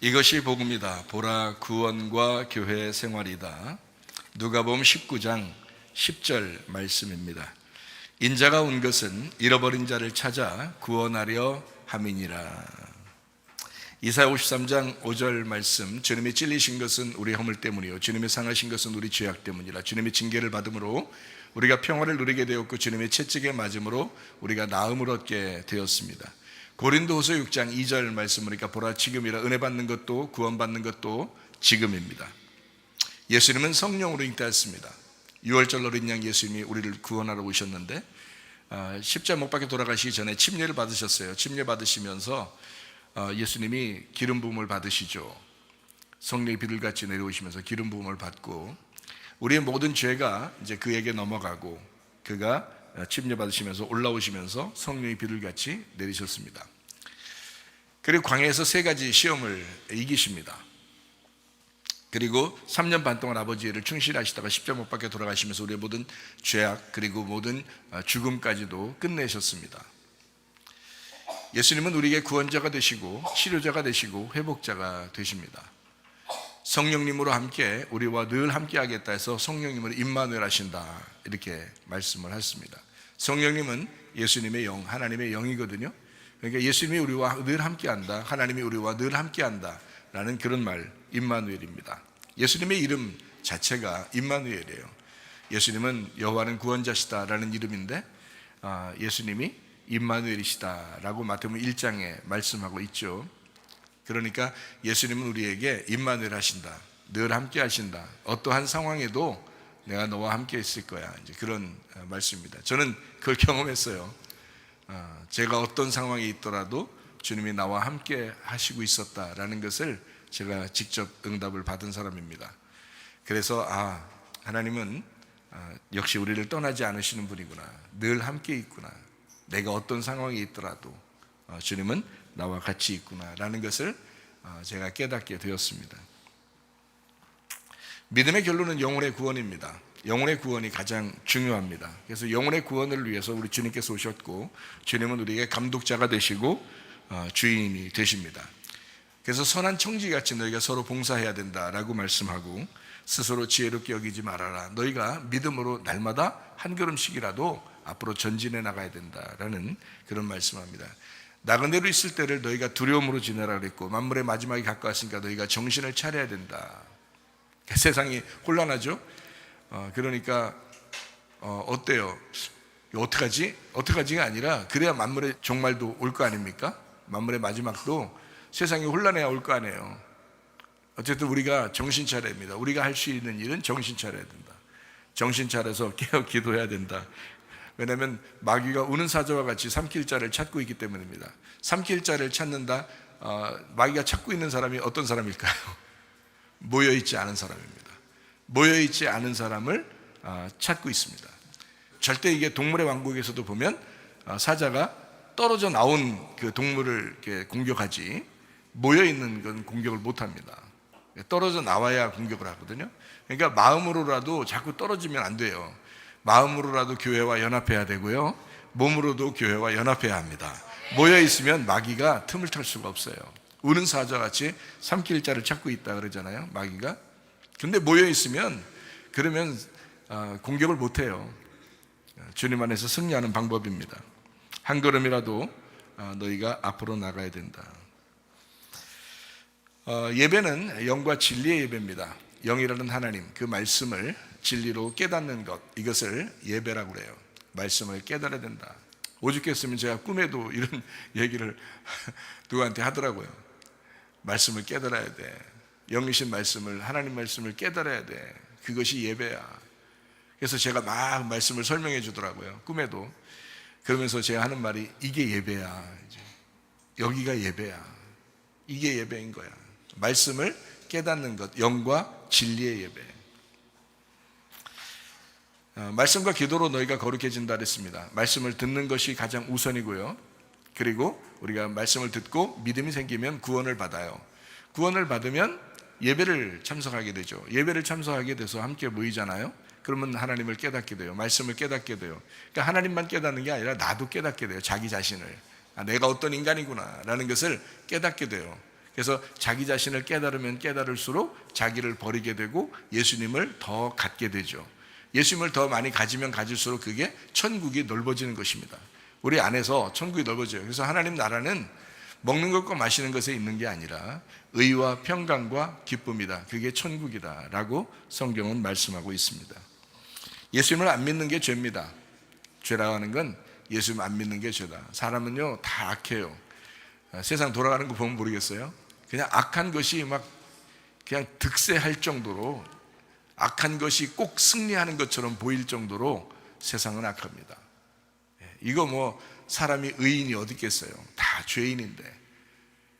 이것이 복음이다. 보라, 구원과 교회 생활이다. 누가복음 19장 10절 말씀입니다. 인자가 온 것은 잃어버린 자를 찾아 구원하려 함이니라. 이사야 53장 5절 말씀, 주님이 찔리신 것은 우리 허물 때문이요 주님이 상하신 것은 우리 죄악 때문이라. 주님의 징계를 받음으로 우리가 평화를 누리게 되었고 주님의 채찍에 맞음으로 우리가 나음을 얻게 되었습니다. 고린도후서 6장 2절 말씀 보니까 보라 지금이라. 은혜 받는 것도 구원 받는 것도 지금입니다. 예수님은 성령으로 잉태했습니다. 6월절 어린 양 예수님이 우리를 구원하러 오셨는데 십자가 못 박혀 돌아가시기 전에 침례를 받으셨어요. 침례 받으시면서 예수님이 기름 부음을 받으시죠. 성령이 비둘같이 내려오시면서 기름 부음을 받고 우리의 모든 죄가 이제 그에게 넘어가고 그가 침례 받으시면서 올라오시면서 성령이 비둘같이 내리셨습니다. 그리고 광야에서 3가지 시험을 이기십니다. 그리고 3년 반 동안 아버지의 일을 충실히 하시다가 십자가 못 박혀 돌아가시면서 우리의 모든 죄악 그리고 모든 죽음까지도 끝내셨습니다. 예수님은 우리에게 구원자가 되시고 치료자가 되시고 회복자가 되십니다. 성령님으로 함께 우리와 늘 함께 하겠다 해서 성령님을 임마누엘 하신다 이렇게 말씀을 했습니다. 성령님은 예수님의 영, 하나님의 영이거든요. 그러니까 예수님이 우리와 늘 함께 한다, 하나님이 우리와 늘 함께 한다 라는 그런 말, 임마누엘입니다. 예수님의 이름 자체가 임마누엘이에요. 예수님은 여호와는 구원자시다 라는 이름인데 예수님이 임마누엘이시다 라고 마태복음 1장에 말씀하고 있죠. 그러니까 예수님은 우리에게 임마누엘 하신다, 늘 함께 하신다, 어떠한 상황에도 내가 너와 함께 있을 거야, 이제 그런 말씀입니다. 저는 그걸 경험했어요. 제가 어떤 상황에 있더라도 주님이 나와 함께 하시고 있었다라는 것을 제가 직접 응답을 받은 사람입니다. 그래서 하나님은 역시 우리를 떠나지 않으시는 분이구나, 늘 함께 있구나, 내가 어떤 상황에 있더라도 주님은 나와 같이 있구나 라는 것을 제가 깨닫게 되었습니다. 믿음의 결론은 영혼의 구원입니다. 영혼의 구원이 가장 중요합니다. 그래서 영혼의 구원을 위해서 우리 주님께서 오셨고 주님은 우리에게 감독자가 되시고 주인이 되십니다. 그래서 선한 청지기같이 너희가 서로 봉사해야 된다라고 말씀하고 스스로 지혜롭게 여기지 말아라. 너희가 믿음으로 날마다 한 걸음씩이라도 앞으로 전진해 나가야 된다라는 그런 말씀합니다. 나그네로 있을 때를 너희가 두려움으로 지내라 그랬고 만물의 마지막이 가까웠으니까 너희가 정신을 차려야 된다. 세상이 혼란하죠. 그러니까 어때요? 어떡하지? 어떡하지가 아니라 그래야 만물의 종말도 올 거 아닙니까? 만물의 마지막도 세상이 혼란해야 올 거 아니에요. 어쨌든 우리가 정신 차려야 됩니다. 우리가 할 수 있는 일은 정신 차려야 된다. 정신 차려서 깨어 기도해야 된다. 왜냐하면 마귀가 우는 사자와 같이 삼킬 자를 찾고 있기 때문입니다. 삼킬 자를 찾는다. 마귀가 찾고 있는 사람이 어떤 사람일까요? 모여있지 않은 사람입니다. 모여있지 않은 사람을 찾고 있습니다. 절대 이게 동물의 왕국에서도 보면 사자가 떨어져 나온 그 동물을 이렇게 공격하지 모여있는 건 공격을 못합니다. 떨어져 나와야 공격을 하거든요. 그러니까 마음으로라도 자꾸 떨어지면 안 돼요. 마음으로라도 교회와 연합해야 되고요, 몸으로도 교회와 연합해야 합니다. 모여있으면 마귀가 틈을 탈 수가 없어요. 우는 사자같이 삼킬 자를 찾고 있다 그러잖아요, 마귀가. 근데 모여있으면 그러면 공격을 못해요. 주님 안에서 승리하는 방법입니다. 한 걸음이라도 너희가 앞으로 나가야 된다. 예배는 영과 진리의 예배입니다. 영이라는 하나님, 그 말씀을 진리로 깨닫는 것, 이것을 예배라고 그래요. 말씀을 깨달아야 된다. 오죽했으면 제가 꿈에도 이런 얘기를 누구한테 하더라고요. 말씀을 깨달아야 돼. 영이신 말씀을, 하나님 말씀을 깨달아야 돼. 그것이 예배야. 그래서 제가 막 말씀을 설명해 주더라고요, 꿈에도. 그러면서 제가 하는 말이 이게 예배야. 여기가 예배야. 이게 예배인 거야. 말씀을 깨닫는 것, 영과 진리의 예배. 말씀과 기도로 너희가 거룩해진다 그랬습니다. 말씀을 듣는 것이 가장 우선이고요. 그리고 우리가 말씀을 듣고 믿음이 생기면 구원을 받아요. 구원을 받으면 예배를 참석하게 되죠. 예배를 참석하게 돼서 함께 모이잖아요. 그러면 하나님을 깨닫게 돼요. 말씀을 깨닫게 돼요. 그러니까 하나님만 깨닫는 게 아니라 나도 깨닫게 돼요. 자기 자신을. 내가 어떤 인간이구나 라는 것을 깨닫게 돼요. 그래서 자기 자신을 깨달으면 깨달을수록 자기를 버리게 되고 예수님을 더 갖게 되죠. 예수님을 더 많이 가지면 가질수록 그게 천국이 넓어지는 것입니다. 우리 안에서 천국이 넓어져요. 그래서 하나님 나라는 먹는 것과 마시는 것에 있는 게 아니라 의와 평강과 기쁨이다. 그게 천국이다 라고 성경은 말씀하고 있습니다. 예수님을 안 믿는 게 죄입니다. 죄라고 하는 건 예수님 안 믿는 게 죄다. 사람은요 다 악해요. 세상 돌아가는 거 보면 모르겠어요. 그냥 악한 것이 막 그냥 득세할 정도로, 악한 것이 꼭 승리하는 것처럼 보일 정도로 세상은 악합니다. 이거 뭐 사람이 의인이 어디 있겠어요? 다 죄인인데.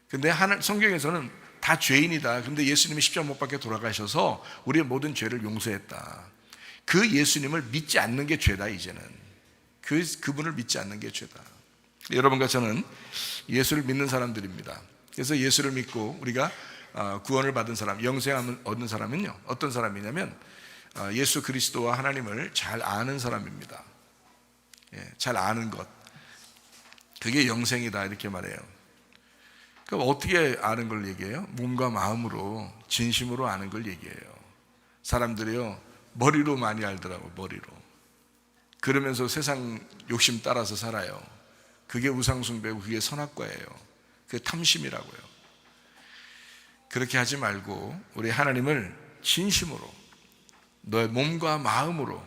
근데 성경에서는 다 죄인이다. 근데 예수님이 십자가 못 박혀 돌아가셔서 우리의 모든 죄를 용서했다. 그 예수님을 믿지 않는 게 죄다. 이제는 그분을 믿지 않는 게 죄다. 여러분과 저는 예수를 믿는 사람들입니다. 그래서 예수를 믿고 우리가 구원을 받은 사람, 영생을 얻는 사람은요 어떤 사람이냐면 예수 그리스도와 하나님을 잘 아는 사람입니다. 잘 아는 것, 그게 영생이다 이렇게 말해요. 그럼 어떻게 아는 걸 얘기해요? 몸과 마음으로, 진심으로 아는 걸 얘기해요. 사람들이요 머리로 많이 알더라고. 머리로. 그러면서 세상 욕심 따라서 살아요. 그게 우상숭배고 그게 선악과예요. 그게 탐심이라고요. 그렇게 하지 말고 우리 하나님을 진심으로 너의 몸과 마음으로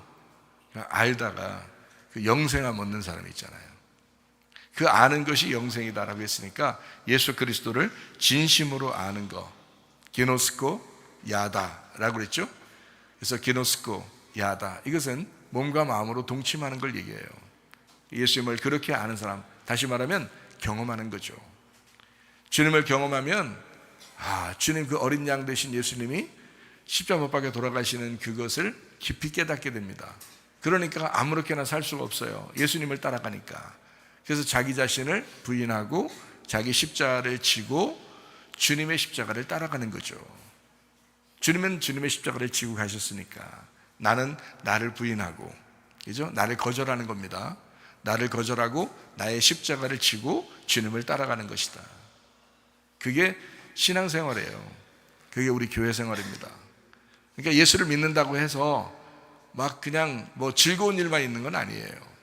알다가 그 영생함 얻는 사람이 있잖아요. 그 아는 것이 영생이다라고 했으니까 예수 그리스도를 진심으로 아는 거, 기노스코 야다라고 그랬죠. 그래서 기노스코 야다, 이것은 몸과 마음으로 동침하는 걸 얘기해요. 예수님을 그렇게 아는 사람, 다시 말하면 경험하는 거죠. 주님을 경험하면 주님 그 어린 양 되신 예수님이 십자가 못 박혀 돌아가시는 그것을 깊이 깨닫게 됩니다. 그러니까 아무렇게나 살 수가 없어요. 예수님을 따라가니까. 그래서 자기 자신을 부인하고 자기 십자가를 지고 주님의 십자가를 따라가는 거죠. 주님은 주님의 십자가를 지고 가셨으니까 나는 나를 부인하고, 그죠? 나를 거절하는 겁니다. 나를 거절하고 나의 십자가를 지고 주님을 따라가는 것이다. 그게 신앙생활이에요. 그게 우리 교회 생활입니다. 그러니까 예수를 믿는다고 해서 막 그냥 뭐 즐거운 일만 있는 건 아니에요.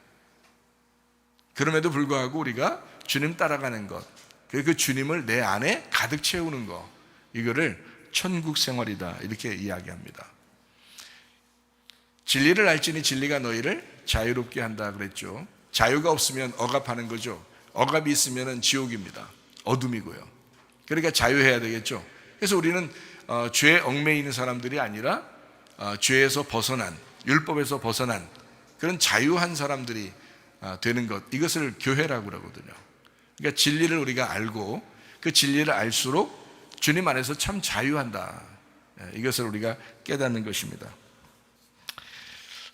그럼에도 불구하고 우리가 주님 따라가는 것, 그 주님을 내 안에 가득 채우는 것, 이거를 천국 생활이다 이렇게 이야기합니다. 진리를 알지니 진리가 너희를 자유롭게 한다 그랬죠. 자유가 없으면 억압하는 거죠. 억압이 있으면 지옥입니다. 어둠이고요. 그러니까 자유해야 되겠죠. 그래서 우리는 죄에 얽매이는 사람들이 아니라 죄에서 벗어난, 율법에서 벗어난 그런 자유한 사람들이 되는 것, 이것을 교회라고 그러거든요. 그러니까 진리를 우리가 알고 그 진리를 알수록 주님 안에서 참 자유한다, 이것을 우리가 깨닫는 것입니다.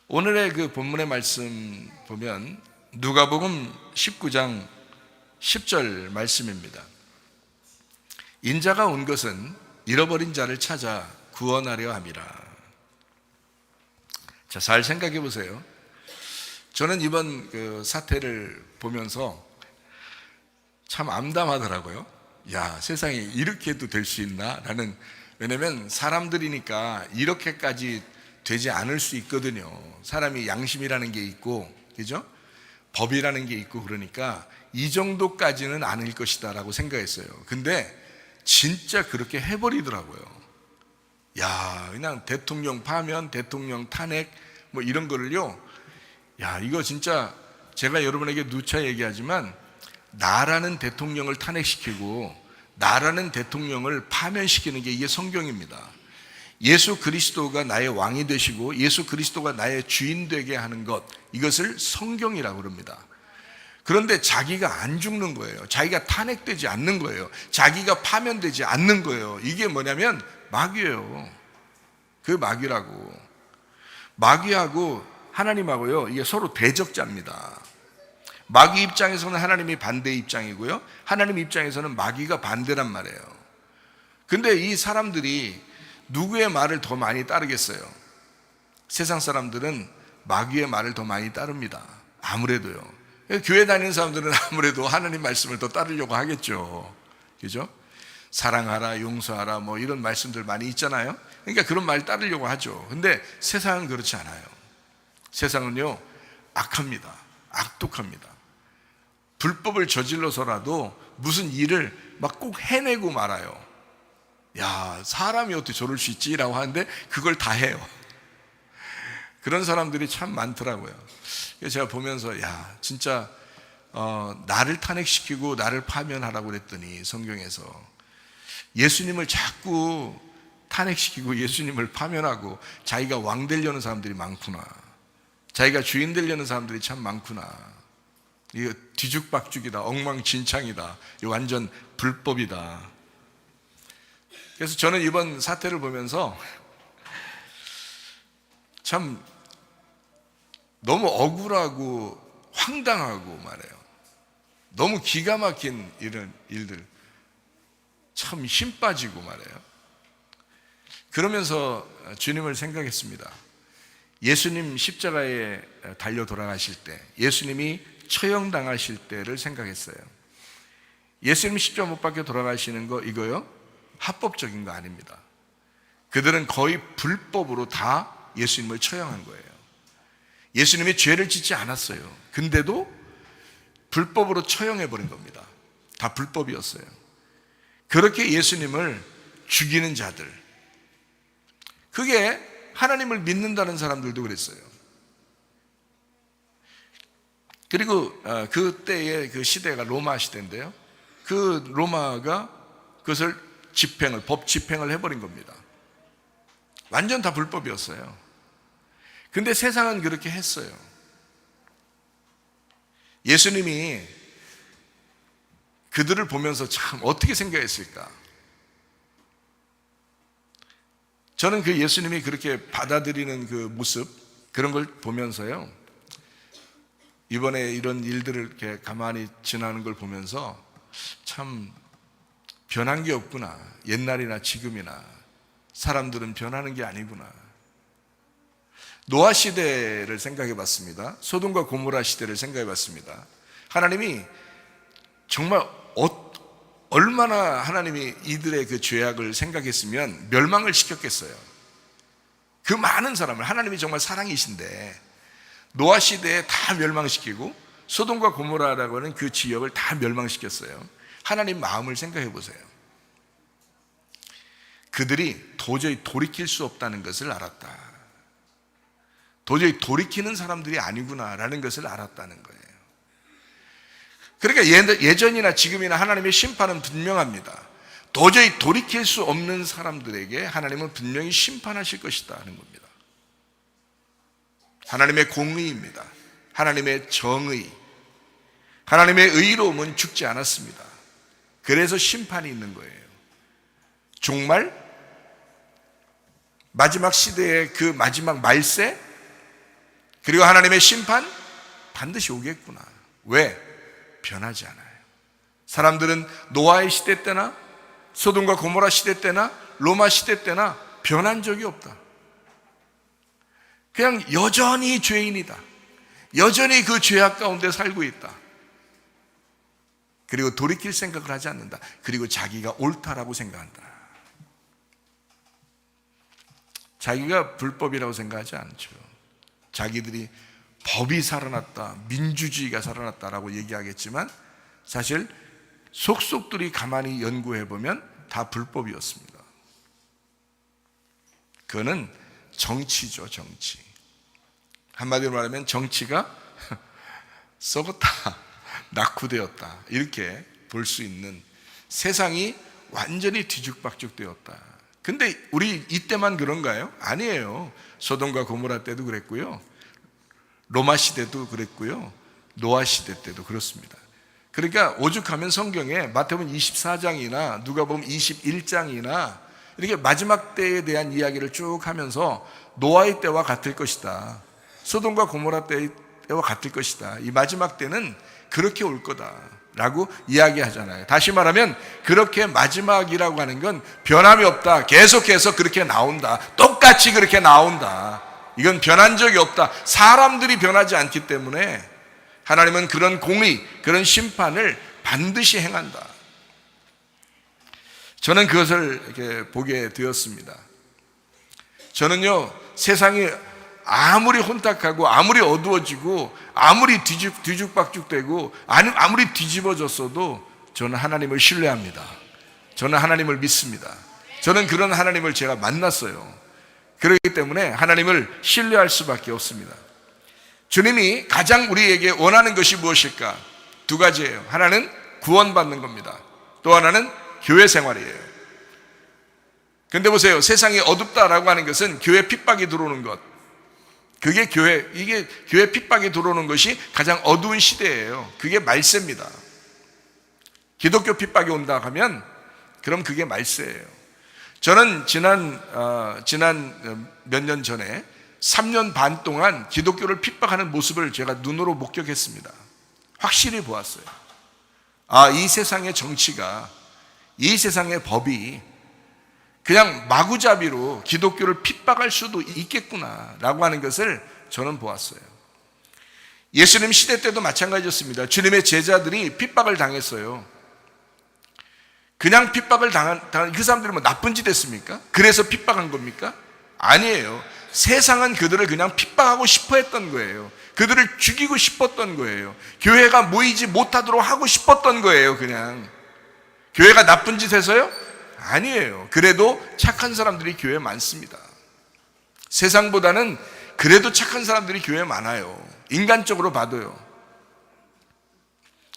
오늘의 그 본문의 말씀 보면 누가복음 19장 10절 말씀입니다. 인자가 온 것은 잃어버린 자를 찾아 구원하려 함이라. 자, 잘 생각해 보세요. 저는 이번 그 사태를 보면서 참 암담하더라고요. 야, 세상에 이렇게도 될 수 있나? 라는, 왜냐면 사람들이니까 이렇게까지 되지 않을 수 있거든요. 사람이 양심이라는 게 있고, 그죠? 법이라는 게 있고, 그러니까 이 정도까지는 아닐 것이다 라고 생각했어요. 근데 진짜 그렇게 해버리더라고요. 야, 그냥 대통령 파면, 대통령 탄핵, 뭐 이런 거를요, 야, 이거 진짜 제가 여러분에게 누차 얘기하지만 나라는 대통령을 탄핵시키고 나라는 대통령을 파면시키는 게 이게 성경입니다. 예수 그리스도가 나의 왕이 되시고 예수 그리스도가 나의 주인 되게 하는 것, 이것을 성경이라고 그럽니다. 그런데 자기가 안 죽는 거예요. 자기가 탄핵되지 않는 거예요. 자기가 파면되지 않는 거예요. 이게 뭐냐면 마귀예요. 그게 마귀라고. 마귀하고 하나님하고요, 이게 서로 대적자입니다. 마귀 입장에서는 하나님이 반대 입장이고요, 하나님 입장에서는 마귀가 반대란 말이에요. 근데 이 사람들이 누구의 말을 더 많이 따르겠어요? 세상 사람들은 마귀의 말을 더 많이 따릅니다. 아무래도요. 교회 다니는 사람들은 아무래도 하나님 말씀을 더 따르려고 하겠죠. 그죠? 사랑하라, 용서하라, 뭐 이런 말씀들 많이 있잖아요. 그러니까 그런 말 따르려고 하죠. 근데 세상은 그렇지 않아요. 세상은요, 악합니다. 악독합니다. 불법을 저질러서라도 무슨 일을 막 꼭 해내고 말아요. 야, 사람이 어떻게 저럴 수 있지라고 하는데 그걸 다 해요. 그런 사람들이 참 많더라고요. 그래서 제가 보면서 야, 진짜 나를 탄핵시키고 나를 파면하라고 그랬더니 성경에서 예수님을 자꾸 탄핵시키고 예수님을 파면하고 자기가 왕 되려는 사람들이 많구나. 자기가 주인 되려는 사람들이 참 많구나. 이거 뒤죽박죽이다, 엉망진창이다, 이거 완전 불법이다. 그래서 저는 이번 사태를 보면서 참 너무 억울하고 황당하고 말해요. 너무 기가 막힌 이런 일들, 참 힘 빠지고 말해요. 그러면서 주님을 생각했습니다. 예수님 십자가에 달려 돌아가실 때, 예수님이 처형당하실 때를 생각했어요. 예수님 십자가 못 박혀 돌아가시는 거 이거요? 합법적인 거 아닙니다. 그들은 거의 불법으로 다 예수님을 처형한 거예요. 예수님이 죄를 짓지 않았어요. 근데도 불법으로 처형해버린 겁니다. 다 불법이었어요. 그렇게 예수님을 죽이는 자들, 그게 하나님을 믿는다는 사람들도 그랬어요. 그리고 그때의 그 시대가 로마 시대인데요, 그 로마가 그것을 법 집행을 해버린 겁니다. 완전 다 불법이었어요. 근데 세상은 그렇게 했어요. 예수님이 그들을 보면서 참 어떻게 생각했을까? 저는 그 예수님이 그렇게 받아들이는 그 모습, 그런 걸 보면서요, 이번에 이런 일들을 이렇게 가만히 지나는 걸 보면서 참 변한 게 없구나. 옛날이나 지금이나 사람들은 변하는 게 아니구나. 노아 시대를 생각해 봤습니다. 소돔과 고모라 시대를 생각해 봤습니다. 하나님이 정말 얼마나 하나님이 이들의 그 죄악을 생각했으면 멸망을 시켰겠어요. 그 많은 사람을, 하나님이 정말 사랑이신데 노아 시대에 다 멸망시키고 소돔과 고모라라고 하는 그 지역을 다 멸망시켰어요. 하나님 마음을 생각해 보세요. 그들이 도저히 돌이킬 수 없다는 것을 알았다. 도저히 돌이키는 사람들이 아니구나라는 것을 알았다는 거예요. 그러니까 예전이나 지금이나 하나님의 심판은 분명합니다. 도저히 돌이킬 수 없는 사람들에게 하나님은 분명히 심판하실 것이다 하는 겁니다. 하나님의 공의입니다. 하나님의 정의, 하나님의 의로움은 죽지 않았습니다. 그래서 심판이 있는 거예요. 정말 마지막 시대의 그 마지막 말세, 그리고 하나님의 심판 반드시 오겠구나. 왜? 변하지 않아요. 사람들은 노아의 시대 때나 소돔과 고모라 시대 때나 로마 시대 때나 변한 적이 없다. 그냥 여전히 죄인이다. 여전히 그 죄악 가운데 살고 있다. 그리고 돌이킬 생각을 하지 않는다. 그리고 자기가 옳다라고 생각한다. 자기가 불법이라고 생각하지 않죠. 자기들이 법이 살아났다, 민주주의가 살아났다라고 얘기하겠지만 사실 속속들이 가만히 연구해 보면 다 불법이었습니다. 그거는 정치죠, 정치. 한마디로 말하면 정치가 썩었다, 낙후되었다, 이렇게 볼 수 있는, 세상이 완전히 뒤죽박죽되었다. 근데 우리 이때만 그런가요? 아니에요. 소돔과 고모라 때도 그랬고요, 로마 시대도 그랬고요, 노아 시대 때도 그렇습니다. 그러니까 오죽하면 성경에 마태복음 24장이나 누가복음 21장이나 이렇게 마지막 때에 대한 이야기를 쭉 하면서 노아의 때와 같을 것이다, 소돔과 고모라 때와 같을 것이다, 이 마지막 때는 그렇게 올 거다라고 이야기하잖아요. 다시 말하면 그렇게 마지막이라고 하는 건 변함이 없다, 계속해서 그렇게 나온다, 똑같이 그렇게 나온다. 이건 변한 적이 없다. 사람들이 변하지 않기 때문에 하나님은 그런 공의, 그런 심판을 반드시 행한다. 저는 그것을 이렇게 보게 되었습니다. 저는요, 세상이 아무리 혼탁하고 아무리 어두워지고 아무리 뒤죽박죽되고 아무리 뒤집어졌어도 저는 하나님을 신뢰합니다. 저는 하나님을 믿습니다. 저는 그런 하나님을 제가 만났어요. 그렇기 때문에 하나님을 신뢰할 수밖에 없습니다. 주님이 가장 우리에게 원하는 것이 무엇일까? 두 가지예요. 하나는 구원받는 겁니다. 또 하나는 교회 생활이에요. 근데 보세요. 세상이 어둡다라고 하는 것은 교회 핍박이 들어오는 것. 이게 교회 핍박이 들어오는 것이 가장 어두운 시대예요. 그게 말세입니다. 기독교 핍박이 온다 하면 그럼 그게 말세예요. 저는 지난 몇 년 전에 3년 반 동안 기독교를 핍박하는 모습을 제가 눈으로 목격했습니다. 확실히 보았어요. 이 세상의 정치가, 이 세상의 법이 그냥 마구잡이로 기독교를 핍박할 수도 있겠구나라고 하는 것을 저는 보았어요. 예수님 시대 때도 마찬가지였습니다. 주님의 제자들이 핍박을 당했어요. 그냥 핍박을 당한 그 사람들이 뭐 나쁜 짓 했습니까? 그래서 핍박한 겁니까? 아니에요. 세상은 그들을 그냥 핍박하고 싶어 했던 거예요. 그들을 죽이고 싶었던 거예요. 교회가 모이지 못하도록 하고 싶었던 거예요. 그냥 교회가 나쁜 짓 해서요? 아니에요. 그래도 착한 사람들이 교회에 많습니다. 세상보다는 그래도 착한 사람들이 교회에 많아요. 인간적으로 봐도요.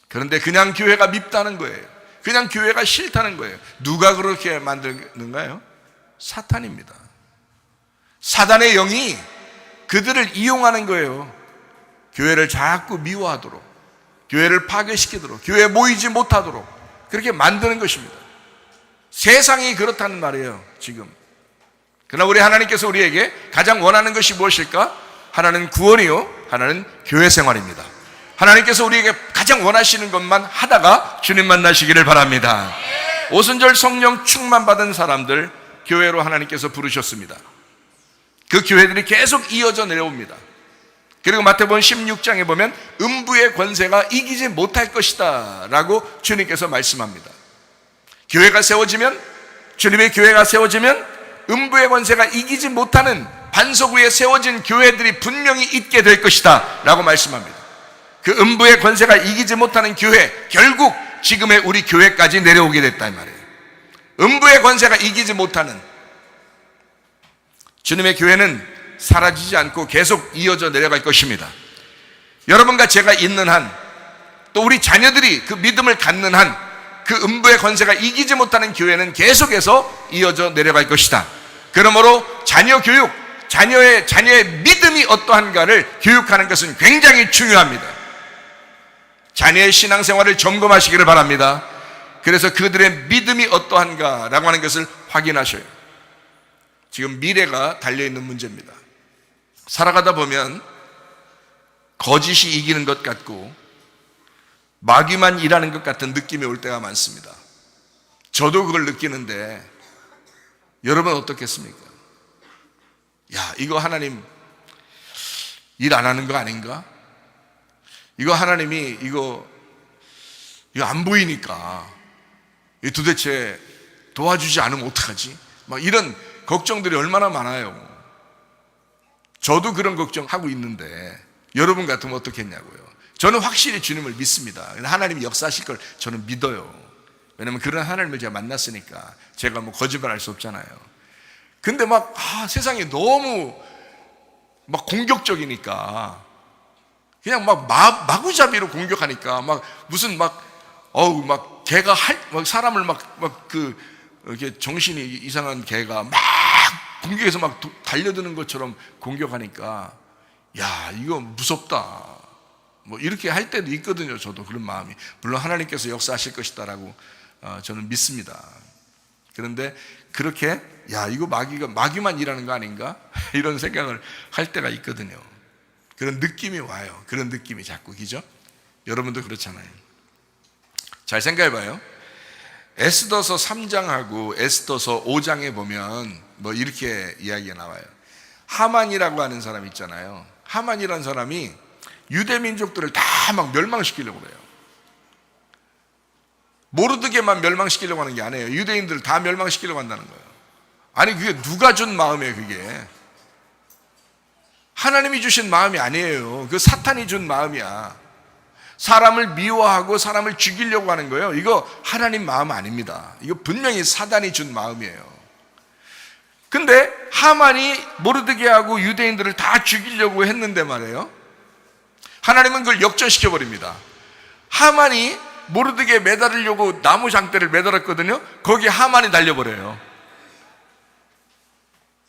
그런데 그냥 교회가 밉다는 거예요. 그냥 교회가 싫다는 거예요. 누가 그렇게 만드는가요? 사탄입니다. 사단의 영이 그들을 이용하는 거예요. 교회를 자꾸 미워하도록, 교회를 파괴시키도록, 교회에 모이지 못하도록 그렇게 만드는 것입니다. 세상이 그렇다는 말이에요, 지금. 그러나 우리 하나님께서 우리에게 가장 원하는 것이 무엇일까? 하나는 구원이요, 하나는 교회 생활입니다. 하나님께서 우리에게 가장 원하시는 것만 하다가 주님 만나시기를 바랍니다. 오순절 성령 충만 받은 사람들 교회로 하나님께서 부르셨습니다. 그 교회들이 계속 이어져 내려옵니다. 그리고 마태복음 16장에 보면 음부의 권세가 이기지 못할 것이다 라고 주님께서 말씀합니다. 교회가 세워지면, 주님의 교회가 세워지면 음부의 권세가 이기지 못하는 반석 위에 세워진 교회들이 분명히 있게 될 것이다 라고 말씀합니다. 그 음부의 권세가 이기지 못하는 교회, 결국 지금의 우리 교회까지 내려오게 됐단 말이에요. 음부의 권세가 이기지 못하는 주님의 교회는 사라지지 않고 계속 이어져 내려갈 것입니다. 여러분과 제가 있는 한, 또 우리 자녀들이 그 믿음을 갖는 한, 그 음부의 권세가 이기지 못하는 교회는 계속해서 이어져 내려갈 것이다. 그러므로 자녀 교육, 자녀의 믿음이 어떠한가를 교육하는 것은 굉장히 중요합니다. 자녀의 신앙생활을 점검하시기를 바랍니다. 그래서 그들의 믿음이 어떠한가라고 하는 것을 확인하셔요. 지금 미래가 달려있는 문제입니다. 살아가다 보면 거짓이 이기는 것 같고 마귀만 일하는 것 같은 느낌이 올 때가 많습니다. 저도 그걸 느끼는데 여러분 어떻겠습니까? 야, 이거 하나님 일 안 하는 거 아닌가? 이거 하나님이 이거 안 보이니까 도대체 도와주지 않으면 어떡하지? 막 이런 걱정들이 얼마나 많아요. 저도 그런 걱정하고 있는데 여러분 같으면 어떻겠냐고요. 저는 확실히 주님을 믿습니다. 하나님이 역사하실 걸 저는 믿어요. 왜냐하면 그런 하나님을 제가 만났으니까 제가 뭐 거짓말할 수 없잖아요. 근데 막 세상이 너무 막 공격적이니까 그냥 막 마구잡이로 공격하니까 막 무슨 막 개가 막 사람을 이렇게 정신이 이상한 개가 막 공격해서 막 달려드는 것처럼 공격하니까 야, 이거 무섭다. 뭐 이렇게 할 때도 있거든요. 저도 그런 마음이. 물론 하나님께서 역사하실 것이다라고 저는 믿습니다. 그런데 그렇게 야, 이거 마귀만 일하는 거 아닌가? 이런 생각을 할 때가 있거든요. 그런 느낌이 와요. 그런 느낌이 자꾸, 그죠? 여러분도 그렇잖아요. 잘 생각해 봐요. 에스더서 3장하고 에스더서 5장에 보면 뭐 이렇게 이야기가 나와요. 하만이라고 하는 사람 있잖아요. 하만이라는 사람이 유대 민족들을 다 막 멸망시키려고 그래요. 모르드게만 멸망시키려고 하는 게 아니에요. 유대인들 다 멸망시키려고 한다는 거예요. 아니 그게 누가 준 마음이에요. 그게 하나님이 주신 마음이 아니에요. 그 사탄이 준 마음이야. 사람을 미워하고 사람을 죽이려고 하는 거예요. 이거 하나님 마음 아닙니다. 이거 분명히 사단이 준 마음이에요. 근데 하만이 모르드게하고 유대인들을 다 죽이려고 했는데 말이에요, 하나님은 그걸 역전시켜 버립니다. 하만이 모르드게에 매달으려고 나무 장대를 매달았거든요. 거기에 하만이 달려버려요.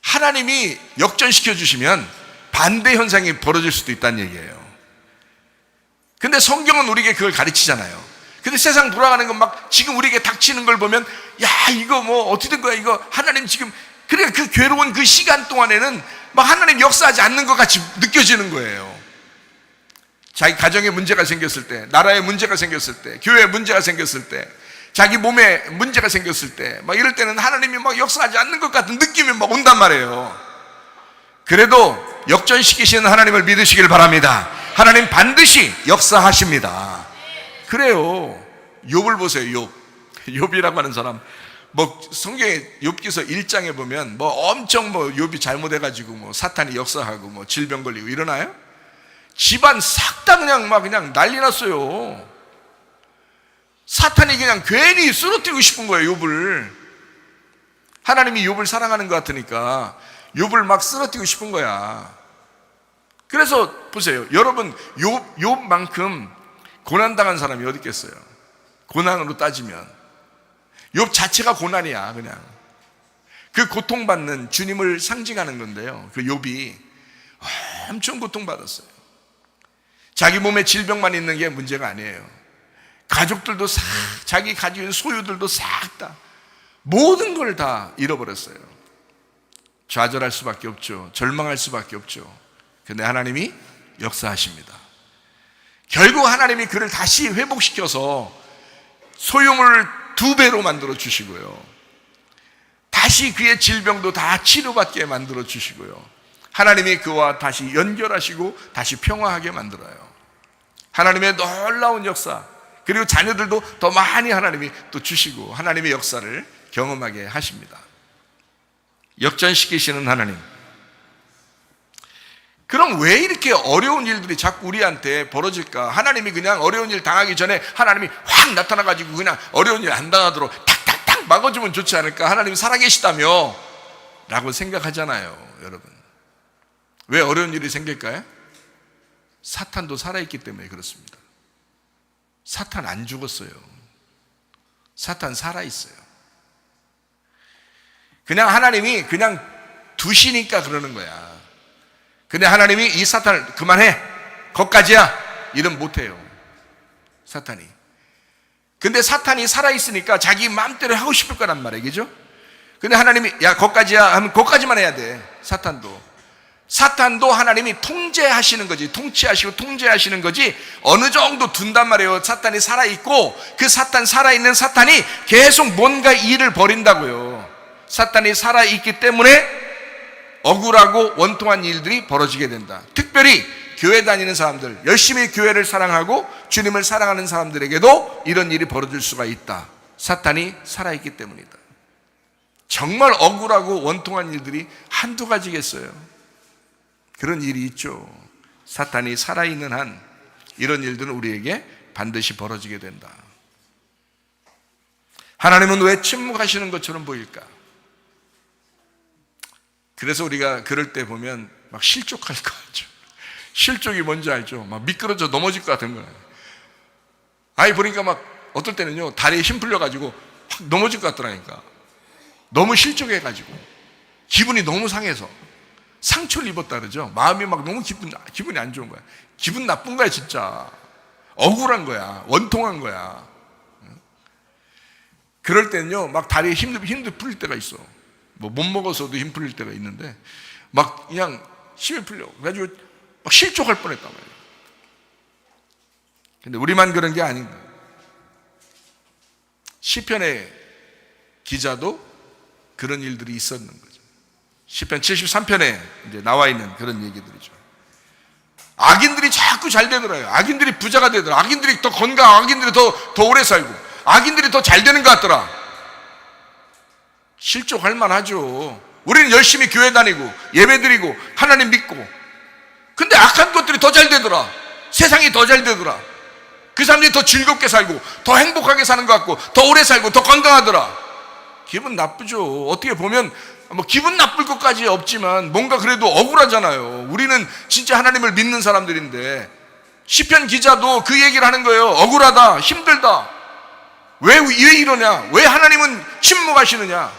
하나님이 역전시켜 주시면 반대 현상이 벌어질 수도 있다는 얘기예요. 근데 성경은 우리에게 그걸 가르치잖아요. 근데 세상 돌아가는 건 막 지금 우리에게 닥치는 걸 보면, 야 이거 뭐 어떻게 된 거야 이거, 하나님 지금, 그러니까 그 괴로운 그 시간 동안에는 막 하나님 역사하지 않는 것 같이 느껴지는 거예요. 자기 가정에 문제가 생겼을 때, 나라에 문제가 생겼을 때, 교회에 문제가 생겼을 때, 자기 몸에 문제가 생겼을 때, 막 이럴 때는 하나님이 막 역사하지 않는 것 같은 느낌이 막 온단 말이에요. 그래도 역전시키시는 하나님을 믿으시길 바랍니다. 하나님 반드시 역사하십니다. 그래요. 욥을 보세요. 욥이라고 하는 사람, 뭐 성경에 욥기서 1장에 보면 뭐 엄청 뭐 욥이 잘못해가지고 뭐 사탄이 역사하고 뭐 질병 걸리고 일어나요? 집안 싹 다 그냥 난리 났어요. 사탄이 그냥 괜히 쓰러뜨리고 싶은 거예요, 욥을. 하나님이 욥을 사랑하는 것 같으니까 욥을 막 쓰러뜨리고 싶은 거야. 그래서 보세요, 여러분, 욥만큼 고난당한 사람이 어디 있겠어요? 고난으로 따지면 욥 자체가 고난이야. 그냥 그 고통받는 주님을 상징하는 건데요, 그 욥이 엄청 고통받았어요. 자기 몸에 질병만 있는 게 문제가 아니에요. 가족들도 싹, 자기 가지고 있는 소유들도 싹 다, 모든 걸 다 잃어버렸어요. 좌절할 수밖에 없죠. 절망할 수밖에 없죠. 근데 하나님이 역사하십니다. 결국 하나님이 그를 다시 회복시켜서 소유물을 2배로 만들어 주시고요, 다시 그의 질병도 다 치료받게 만들어 주시고요, 하나님이 그와 다시 연결하시고 다시 평화하게 만들어요. 하나님의 놀라운 역사, 그리고 자녀들도 더 많이 하나님이 또 주시고 하나님의 역사를 경험하게 하십니다. 역전시키시는 하나님. 그럼 왜 이렇게 어려운 일들이 자꾸 우리한테 벌어질까? 하나님이 그냥 어려운 일 당하기 전에 하나님이 확 나타나가지고 그냥 어려운 일 안 당하도록 탁탁탁 막아주면 좋지 않을까? 하나님이 살아계시다며 라고 생각하잖아요, 여러분. 왜 어려운 일이 생길까요? 사탄도 살아있기 때문에 그렇습니다. 사탄 안 죽었어요. 사탄 살아있어요. 그냥 하나님이 그냥 두시니까 그러는 거야. 근데 하나님이 이 사탄을 그만해, 거기까지야, 이러면 못해요, 사탄이. 근데 사탄이 살아있으니까 자기 마음대로 하고 싶을 거란 말이에요, 그죠? 근데 하나님이 야 거기까지야 하면 거기까지만 해야 돼. 사탄도 하나님이 통제하시는 거지, 통치하시고 통제하시는 거지, 어느 정도 둔단 말이에요. 사탄이 살아있고 그 사탄, 살아있는 사탄이 계속 뭔가 일을 벌인다고요. 사탄이 살아있기 때문에 억울하고 원통한 일들이 벌어지게 된다. 특별히 교회 다니는 사람들, 열심히 교회를 사랑하고 주님을 사랑하는 사람들에게도 이런 일이 벌어질 수가 있다. 사탄이 살아있기 때문이다. 정말 억울하고 원통한 일들이 한두 가지겠어요? 그런 일이 있죠. 사탄이 살아있는 한 이런 일들은 우리에게 반드시 벌어지게 된다. 하나님은 왜 침묵하시는 것처럼 보일까? 그래서 우리가 그럴 때 보면 막 실족할 것 같죠. 실족이 뭔지 알죠? 막 미끄러져 넘어질 것 같은 거예요. 아니 보니까 막 어떨 때는요, 다리에 힘 풀려가지고 확 넘어질 것 같더라니까. 너무 실족해가지고 기분이 너무 상해서 상처를 입었다 그러죠. 마음이 막 너무 기분이 안 좋은 거야. 기분 나쁜 거야 진짜. 억울한 거야, 원통한 거야. 그럴 때는요, 막 다리에 힘도 풀릴 때가 있어. 뭐 못 먹어서도 힘 풀릴 때가 있는데 막 그냥 힘이 풀려. 그래가지고 막 실족할 뻔했단 말이에요. 근데 우리만 그런 게 아닌가. 시편의 기자도 그런 일들이 있었는 거죠. 시편 73편에 이제 나와 있는 그런 얘기들이죠. 악인들이 자꾸 잘 되더라고요. 악인들이 부자가 되더라. 악인들이 더 건강, 악인들이 더 오래 살고, 악인들이 더 잘 되는 것 같더라. 실족할 만하죠. 우리는 열심히 교회 다니고 예배 드리고 하나님 믿고, 근데 악한 것들이 더 잘 되더라. 세상이 더 잘 되더라. 그 사람들이 더 즐겁게 살고 더 행복하게 사는 것 같고 더 오래 살고 더 건강하더라. 기분 나쁘죠. 어떻게 보면 뭐 기분 나쁠 것까지 없지만 뭔가 그래도 억울하잖아요. 우리는 진짜 하나님을 믿는 사람들인데. 시편 기자도 그 얘기를 하는 거예요. 억울하다, 힘들다. 왜 이러냐? 왜 하나님은 침묵하시느냐?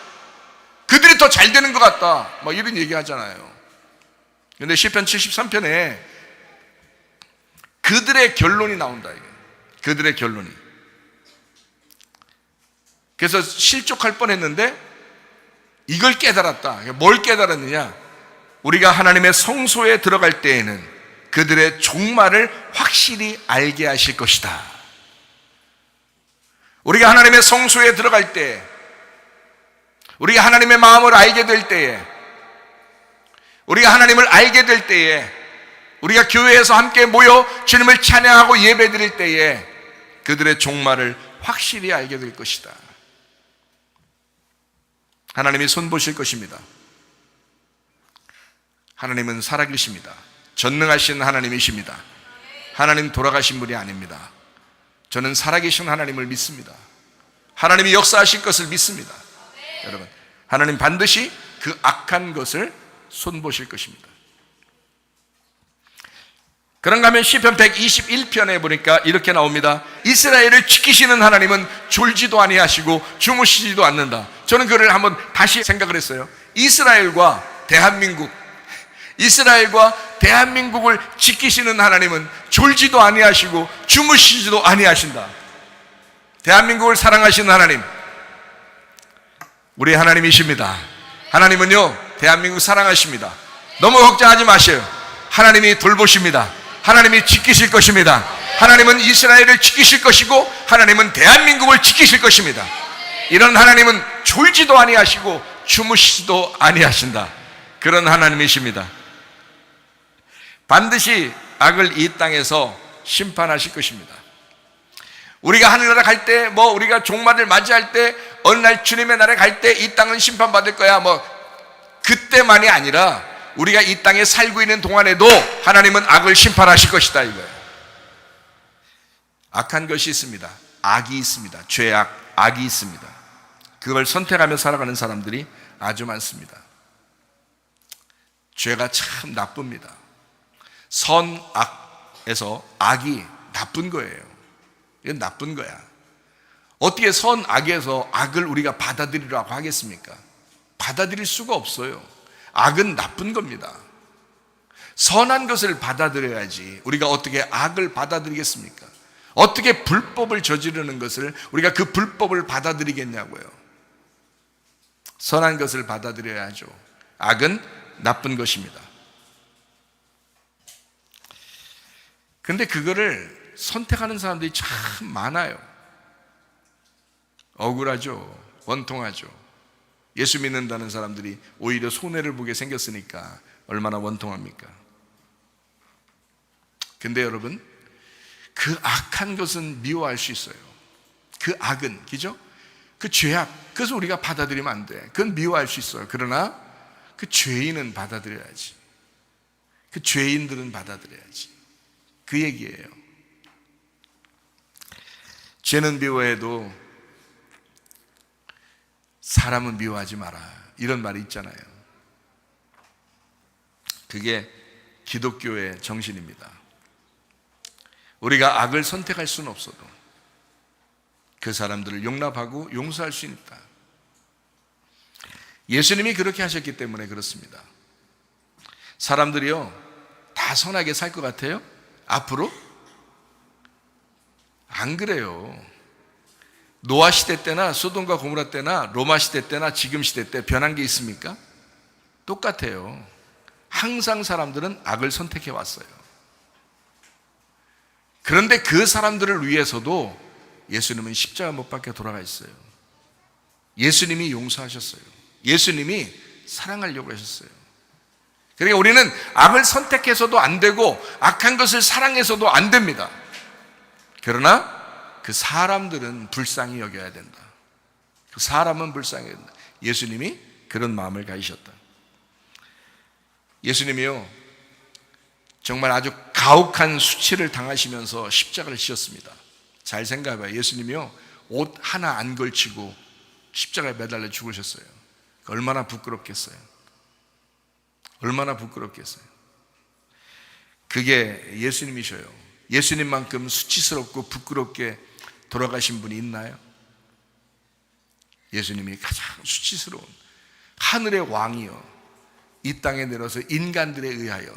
그들이 더 잘 되는 것 같다, 막 이런 얘기 하잖아요. 근데 시편 73편에 그들의 결론이 나온다. 이게 그들의 결론이. 그래서 실족할 뻔했는데 이걸 깨달았다. 뭘 깨달았느냐? 우리가 하나님의 성소에 들어갈 때에는 그들의 종말을 확실히 알게 하실 것이다. 우리가 하나님의 성소에 들어갈 때, 우리가 하나님의 마음을 알게 될 때에, 우리가 하나님을 알게 될 때에, 우리가 교회에서 함께 모여 주님을 찬양하고 예배드릴 때에 그들의 종말을 확실히 알게 될 것이다. 하나님이 손보실 것입니다. 하나님은 살아계십니다. 전능하신 하나님이십니다. 하나님 돌아가신 분이 아닙니다. 저는 살아계신 하나님을 믿습니다. 하나님이 역사하실 것을 믿습니다. 여러분, 하나님 반드시 그 악한 것을 손보실 것입니다. 그런가 하면 시편 121편에 보니까 이렇게 나옵니다. 이스라엘을 지키시는 하나님은 졸지도 아니하시고 주무시지도 않는다. 저는 그를 한번 다시 생각을 했어요. 이스라엘과 대한민국을 지키시는 하나님은 졸지도 아니하시고 주무시지도 아니하신다. 대한민국을 사랑하시는 하나님, 우리 하나님이십니다. 하나님은요, 대한민국 사랑하십니다. 너무 걱정하지 마세요. 하나님이 돌보십니다. 하나님이 지키실 것입니다. 하나님은 이스라엘을 지키실 것이고 하나님은 대한민국을 지키실 것입니다. 이런 하나님은 졸지도 아니하시고 주무시지도 아니하신다. 그런 하나님이십니다. 반드시 악을 이 땅에서 심판하실 것입니다. 우리가 하늘나라 갈 때, 우리가 종말을 맞이할 때, 어느 날 주님의 나라에 갈 때 이 땅은 심판받을 거야, 그때만이 아니라 우리가 이 땅에 살고 있는 동안에도 하나님은 악을 심판하실 것이다, 이거예요. 악한 것이 있습니다. 악이 있습니다. 죄악, 악이 있습니다. 그걸 선택하며 살아가는 사람들이 아주 많습니다. 죄가 참 나쁩니다. 선악에서 악이 나쁜 거예요. 이건 나쁜 거야. 어떻게 선악에서 악을 우리가 받아들이라고 하겠습니까? 받아들일 수가 없어요. 악은 나쁜 겁니다. 선한 것을 받아들여야지 우리가 어떻게 악을 받아들이겠습니까? 어떻게 불법을 저지르는 것을 우리가 그 불법을 받아들이겠냐고요. 선한 것을 받아들여야죠. 악은 나쁜 것입니다. 근데 그거를 선택하는 사람들이 참 많아요. 억울하죠. 원통하죠. 예수 믿는다는 사람들이 오히려 손해를 보게 생겼으니까 얼마나 원통합니까? 근데 여러분, 그 악한 것은 미워할 수 있어요. 그 악은, 그죠? 그 죄악, 그것을 우리가 받아들이면 안 돼. 그건 미워할 수 있어요. 그러나 그 죄인은 받아들여야지. 그 죄인들은 받아들여야지. 그 얘기예요. 죄는 미워해도 사람은 미워하지 마라, 이런 말이 있잖아요. 그게 기독교의 정신입니다. 우리가 악을 선택할 수는 없어도 그 사람들을 용납하고 용서할 수 있다. 예수님이 그렇게 하셨기 때문에 그렇습니다. 사람들이요, 다 선하게 살 것 같아요? 앞으로? 안 그래요. 노아 시대 때나 소돔과 고모라 때나 로마 시대 때나 지금 시대 때 변한 게 있습니까? 똑같아요. 항상 사람들은 악을 선택해 왔어요. 그런데 그 사람들을 위해서도 예수님은 십자가 못 박혀 돌아가셨어요. 예수님이 용서하셨어요. 예수님이 사랑하려고 하셨어요. 그러니까 우리는 악을 선택해서도 안 되고 악한 것을 사랑해서도 안 됩니다. 그러나 그 사람들은 불쌍히 여겨야 된다. 그 사람은 불쌍히 여겨야 된다. 예수님이 그런 마음을 가지셨다. 예수님이요, 정말 아주 가혹한 수치를 당하시면서 십자가를 지셨습니다. 잘 생각해봐요. 예수님이요, 옷 하나 안 걸치고 십자가에 매달려 죽으셨어요. 얼마나 부끄럽겠어요. 얼마나 부끄럽겠어요. 그게 예수님이셔요. 예수님만큼 수치스럽고 부끄럽게 돌아가신 분이 있나요? 예수님이 가장 수치스러운 하늘의 왕이요, 이 땅에 내려서 인간들에 의하여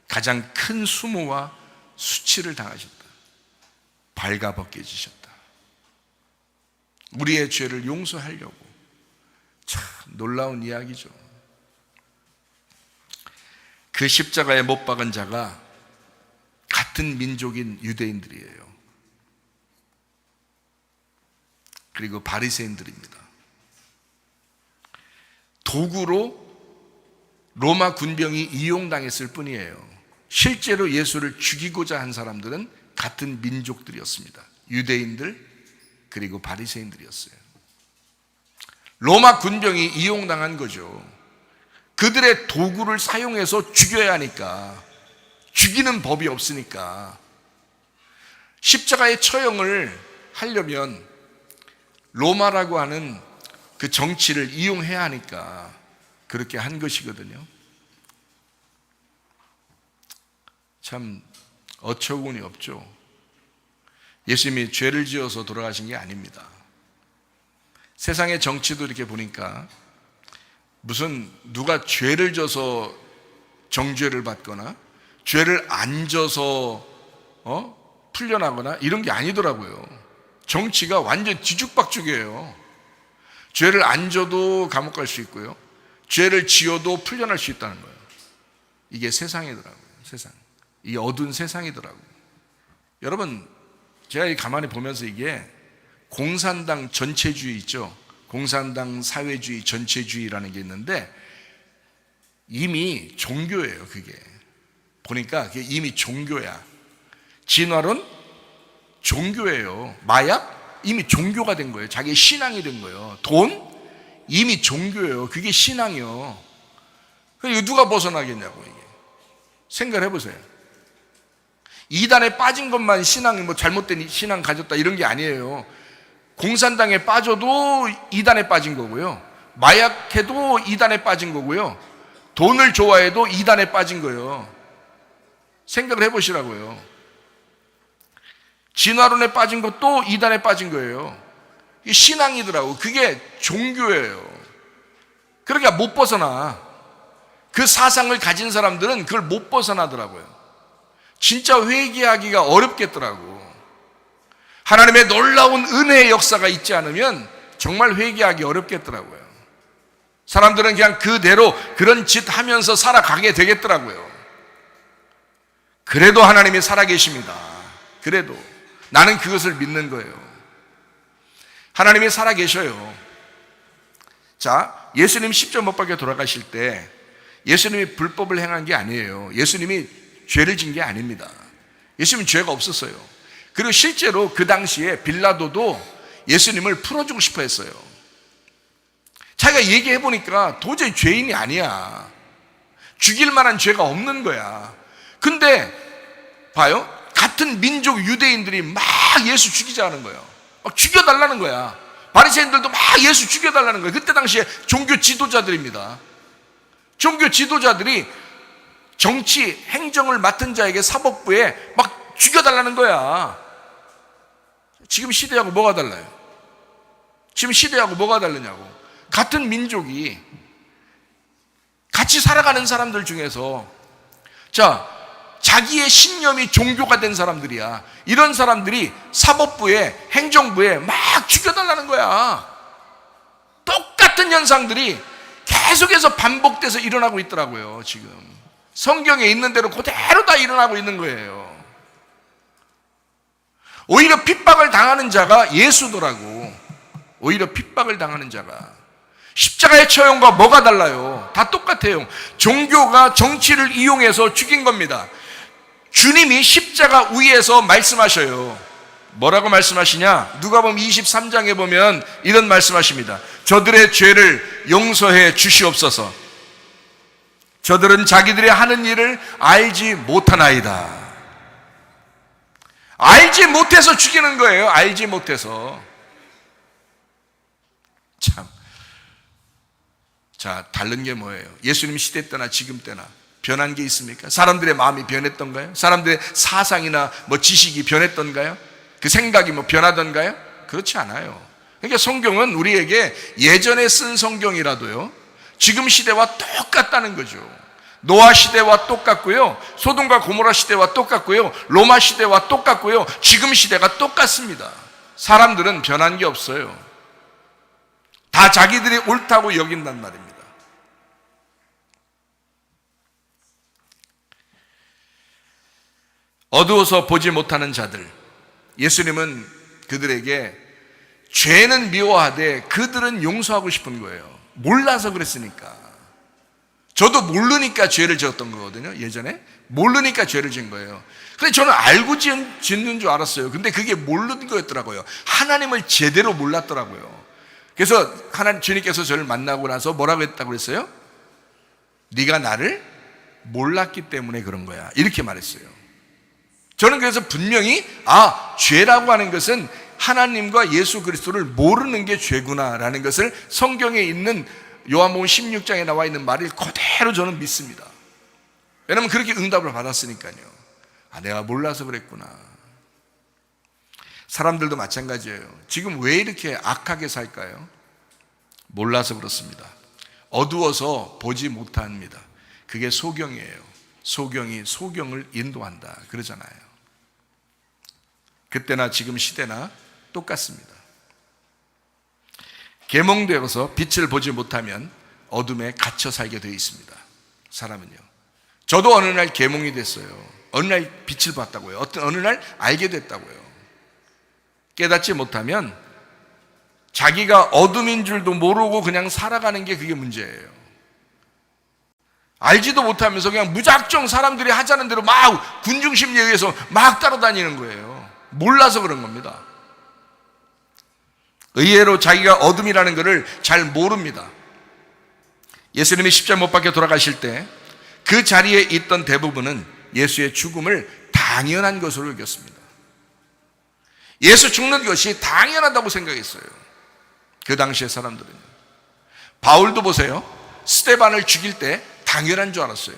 가장 큰 수모와 수치를 당하셨다. 발가벗겨지셨다. 우리의 죄를 용서하려고. 참 놀라운 이야기죠. 그 십자가에 못 박은 자가 같은 민족인 유대인들이에요. 그리고 바리새인들입니다. 도구로 로마 군병이 이용당했을 뿐이에요. 실제로 예수를 죽이고자 한 사람들은 같은 민족들이었습니다. 유대인들 그리고 바리새인들이었어요. 로마 군병이 이용당한 거죠. 그들의 도구를 사용해서 죽여야 하니까, 죽이는 법이 없으니까 십자가의 처형을 하려면 로마라고 하는 그 정치를 이용해야 하니까 그렇게 한 것이거든요. 참 어처구니 없죠. 예수님이 죄를 지어서 돌아가신 게 아닙니다. 세상의 정치도 이렇게 보니까 무슨 누가 죄를 져서 정죄를 받거나 죄를 안 져서 풀려나거나 이런 게 아니더라고요. 정치가 완전 뒤죽박죽이에요. 죄를 안 져도 감옥 갈 수 있고요, 죄를 지어도 풀려날 수 있다는 거예요. 이게 세상이더라고요. 세상. 이 어두운 세상이더라고요. 여러분, 제가 가만히 보면서 이게 공산당 전체주의 있죠. 공산당 사회주의 전체주의라는 게 있는데 이미 종교예요. 그게 보니까 그게 이미 종교야. 진화론 종교예요. 마약 이미 종교가 된 거예요. 자기의 신앙이 된 거예요. 돈 이미 종교예요. 그게 신앙이요. 이거 누가 벗어나겠냐고. 이게 생각을 해보세요. 이단에 빠진 것만 신앙이 뭐 잘못된 신앙 가졌다 이런 게 아니에요. 공산당에 빠져도 이단에 빠진 거고요, 마약해도 이단에 빠진 거고요, 돈을 좋아해도 이단에 빠진 거예요. 생각을 해보시라고요. 진화론에 빠진 것도 이단에 빠진 거예요. 이게 신앙이더라고. 그게 종교예요. 그러니까 못 벗어나. 그 사상을 가진 사람들은 그걸 못 벗어나더라고요. 진짜 회개하기가 어렵겠더라고. 하나님의 놀라운 은혜의 역사가 있지 않으면 정말 회개하기 어렵겠더라고요. 사람들은 그냥 그대로 그런 짓 하면서 살아가게 되겠더라고요. 그래도 하나님이 살아계십니다. 그래도 나는 그것을 믿는 거예요. 하나님이 살아계셔요. 자, 예수님 십자가 못 박혀 돌아가실 때 예수님이 불법을 행한 게 아니에요. 예수님이 죄를 진 게 아닙니다. 예수님은 죄가 없었어요. 그리고 실제로 그 당시에 빌라도도 예수님을 풀어주고 싶어 했어요. 자기가 얘기해 보니까 도저히 죄인이 아니야. 죽일 만한 죄가 없는 거야. 근데 봐요, 같은 민족 유대인들이 막 예수 죽이자는 거예요. 막 죽여달라는 거야. 바리새인들도 막 예수 죽여달라는 거예요. 그때 당시에 종교 지도자들입니다. 종교 지도자들이 정치, 행정을 맡은 자에게 사법부에 막 죽여달라는 거야. 지금 시대하고 뭐가 달라요? 지금 시대하고 뭐가 다르냐고. 같은 민족이 같이 살아가는 사람들 중에서 자기의 신념이 종교가 된 사람들이야. 이런 사람들이 사법부에, 행정부에 막 죽여달라는 거야. 똑같은 현상들이 계속해서 반복돼서 일어나고 있더라고요. 지금 성경에 있는 대로 그대로 다 일어나고 있는 거예요. 오히려 핍박을 당하는 자가 예수더라고. 오히려 핍박을 당하는 자가. 십자가의 처형과 뭐가 달라요? 다 똑같아요. 종교가 정치를 이용해서 죽인 겁니다. 주님이 십자가 위에서 말씀하셔요. 뭐라고 말씀하시냐? 누가복음 23장에 보면 이런 말씀하십니다. 저들의 죄를 용서해 주시옵소서. 저들은 자기들이 하는 일을 알지 못하나이다. 알지 못해서 죽이는 거예요. 알지 못해서. 참. 자, 다른 게 뭐예요? 예수님 시대 때나 지금 때나 변한 게 있습니까? 사람들의 마음이 변했던가요? 사람들의 사상이나 지식이 변했던가요? 그 생각이 변하던가요? 그렇지 않아요. 그러니까 성경은 우리에게 예전에 쓴 성경이라도요, 지금 시대와 똑같다는 거죠. 노아 시대와 똑같고요, 소돔과 고모라 시대와 똑같고요, 로마 시대와 똑같고요, 지금 시대가 똑같습니다. 사람들은 변한 게 없어요. 다 자기들이 옳다고 여긴단 말입니다. 어두워서 보지 못하는 자들, 예수님은 그들에게 죄는 미워하되 그들은 용서하고 싶은 거예요. 몰라서 그랬으니까. 저도 모르니까 죄를 지었던 거거든요. 예전에 모르니까 죄를 지은 거예요. 근데 저는 알고 짓는 줄 알았어요. 근데 그게 모르는 거였더라고요. 하나님을 제대로 몰랐더라고요. 그래서 주님께서 저를 만나고 나서 뭐라고 했다고 그랬어요? 네가 나를 몰랐기 때문에 그런 거야, 이렇게 말했어요. 저는 그래서 분명히 죄라고 하는 것은 하나님과 예수 그리스도를 모르는 게 죄구나라는 것을 성경에 있는 요한복음 16장에 나와 있는 말을 그대로 저는 믿습니다. 왜냐하면 그렇게 응답을 받았으니까요. 내가 몰라서 그랬구나. 사람들도 마찬가지예요. 지금 왜 이렇게 악하게 살까요? 몰라서 그렇습니다. 어두워서 보지 못합니다. 그게 소경이에요. 소경이 소경을 인도한다 그러잖아요. 그때나 지금 시대나 똑같습니다. 계몽되어서 빛을 보지 못하면 어둠에 갇혀 살게 되어 있습니다. 사람은요. 저도 어느 날 계몽이 됐어요. 어느 날 빛을 봤다고요. 어느 날 알게 됐다고요. 깨닫지 못하면 자기가 어둠인 줄도 모르고 그냥 살아가는 게 그게 문제예요. 알지도 못하면서 그냥 무작정 사람들이 하자는 대로 막 군중심리에 의해서 막 따라다니는 거예요. 몰라서 그런 겁니다. 의외로 자기가 어둠이라는 것을 잘 모릅니다. 예수님이 십자가 못 박혀 돌아가실 때 그 자리에 있던 대부분은 예수의 죽음을 당연한 것으로 여겼습니다. 예수 죽는 것이 당연하다고 생각했어요. 그 당시의 사람들은요. 바울도 보세요. 스데반을 죽일 때 당연한 줄 알았어요.